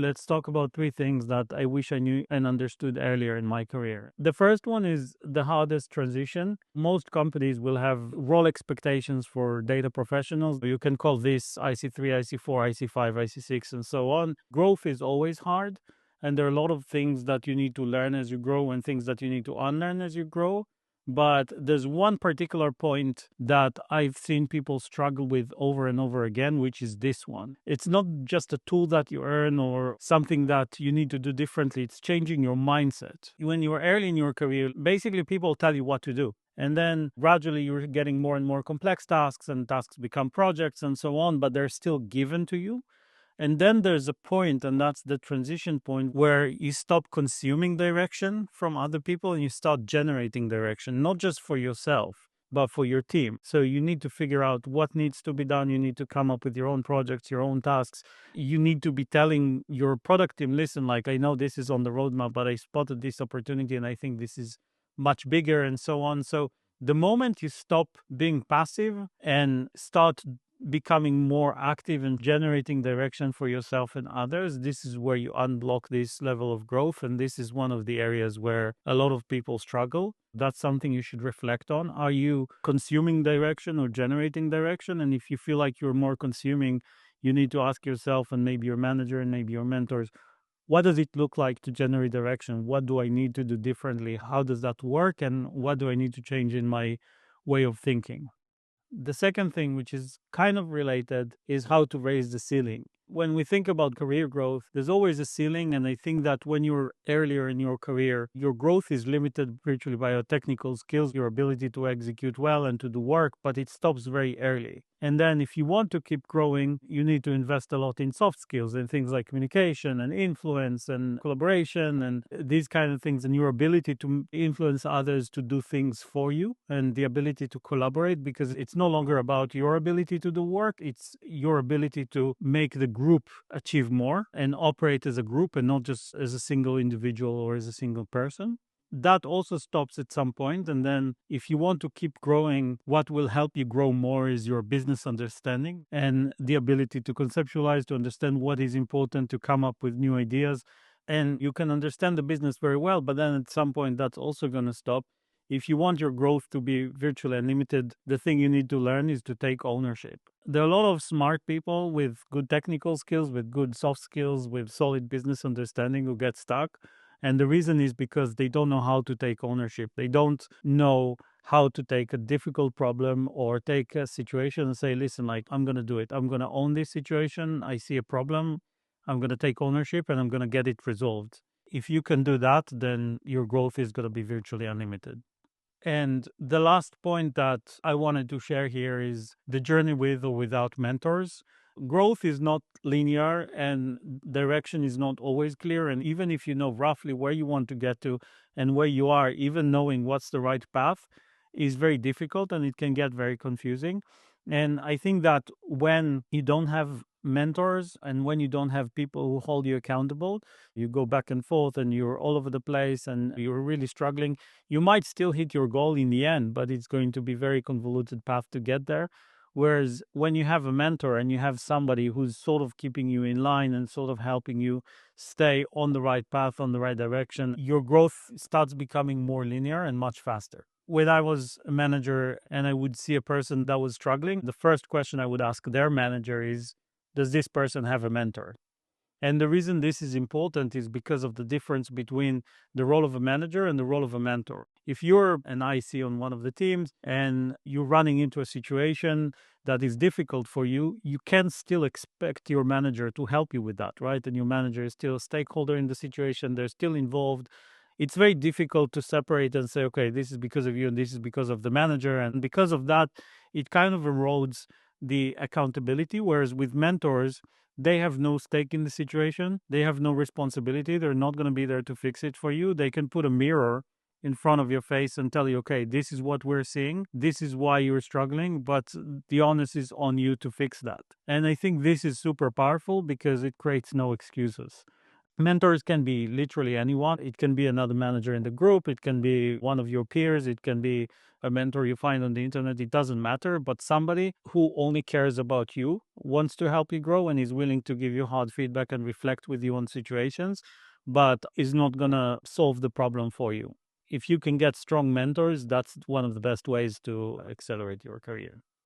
Let's talk about three things that I wish I knew and understood earlier in my career. The first one is the hardest transition. Most companies will have role expectations for data professionals. You can call this IC3, IC4, IC5, IC6, and so on. Growth is always hard, and there are a lot of things that you need to learn as you grow and things that you need to unlearn as you grow. But there's one particular point that I've seen people struggle with over and over again, which is this one. It's not just a tool that you earn or something that you need to do differently. It's changing your mindset. When you are early in your career, basically people tell you what to do. And then gradually you're getting more and more complex tasks, and tasks become projects and so on, but they're still given to you. And then there's a point, and that's the transition point, where you stop consuming direction from other people and you start generating direction, not just for yourself, but for your team. So you need to figure out what needs to be done. You need to come up with your own projects, your own tasks. You need to be telling your product team, listen, like, I know this is on the roadmap, but I spotted this opportunity and I think this is much bigger and so on. So the moment you stop being passive and start becoming more active and generating direction for yourself and others, this is where you unblock this level of growth. And this is one of the areas where a lot of people struggle. That's something you should reflect on. Are you consuming direction or generating direction? And if you feel like you're more consuming, you need to ask yourself and maybe your manager and maybe your mentors, what does it look like to generate direction? What do I need to do differently? How does that work? And what do I need to change in my way of thinking? The second thing, which is kind of related, is how to raise the ceiling. When we think about career growth, there's always a ceiling. And I think that when you're earlier in your career, your growth is limited virtually by your technical skills, your ability to execute well and to do work, but it stops very early. And then if you want to keep growing, you need to invest a lot in soft skills and things like communication and influence and collaboration and these kind of things, and your ability to influence others to do things for you and the ability to collaborate, because it's no longer about your ability to do work. It's your ability to make the group achieve more and operate as a group and not just as a single individual or as a single person. That also stops at some point. And then if you want to keep growing, what will help you grow more is your business understanding and the ability to conceptualize, to understand what is important, to come up with new ideas. And you can understand the business very well, but then at some point that's also going to stop. If you want your growth to be virtually unlimited, the thing you need to learn is to take ownership. There are a lot of smart people with good technical skills, with good soft skills, with solid business understanding who get stuck. And the reason is because they don't know how to take ownership. They don't know how to take a difficult problem or take a situation and say, listen, like, I'm going to do it. I'm going to own this situation. I see a problem. I'm going to take ownership and I'm going to get it resolved. If you can do that, then your growth is going to be virtually unlimited. And the last point that I wanted to share here is the journey with or without mentors. Growth is not linear and direction is not always clear. And even if you know roughly where you want to get to and where you are, even knowing what's the right path is very difficult and it can get very confusing. And I think that when you don't have mentors and when you don't have people who hold you accountable, you go back and forth and you're all over the place and you're really struggling. You might still hit your goal in the end, but it's going to be a very convoluted path to get there. Whereas when you have a mentor and you have somebody who's sort of keeping you in line and sort of helping you stay on the right path, on the right direction, your growth starts becoming more linear and much faster. When I was a manager and I would see a person that was struggling, the first question I would ask their manager is, does this person have a mentor? And the reason this is important is because of the difference between the role of a manager and the role of a mentor. If you're an IC on one of the teams and you're running into a situation that is difficult for you, you can still expect your manager to help you with that, right? And your manager is still a stakeholder in the situation. They're still involved. It's very difficult to separate and say, okay, this is because of you and this is because of the manager. And because of that, it kind of erodes the accountability. Whereas with mentors, they have no stake in the situation. They have no responsibility. They're not going to be there to fix it for you. They can put a mirror in front of your face and tell you, okay, this is what we're seeing. This is why you're struggling, but the onus is on you to fix that. And I think this is super powerful because it creates no excuses. Mentors can be literally anyone. It can be another manager in the group. It can be one of your peers. It can be a mentor you find on the internet. It doesn't matter, but somebody who only cares about you, wants to help you grow, and is willing to give you hard feedback and reflect with you on situations, but is not going to solve the problem for you. If you can get strong mentors, that's one of the best ways to accelerate your career.